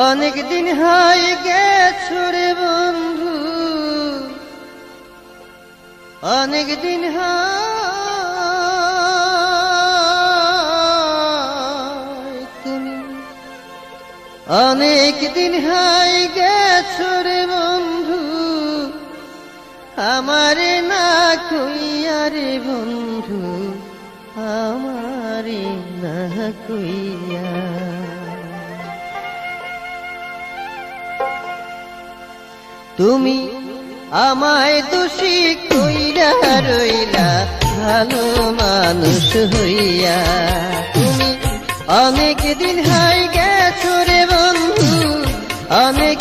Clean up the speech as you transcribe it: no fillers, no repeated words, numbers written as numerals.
অনেক দিন হয়ে গেছে রে বন্ধু, অনেক দিন তুমি অনেক দিন হয়ে গেছে রে বন্ধু, আমারে না কইয়া রে বন্ধু, আমারে না কইয়া। তুমি আমায় দোষী কইরা রইলা ভালো মানুষ হইয়া। তুমি অনেক দিন হয়ে গেছো রে বন্ধু, অনেক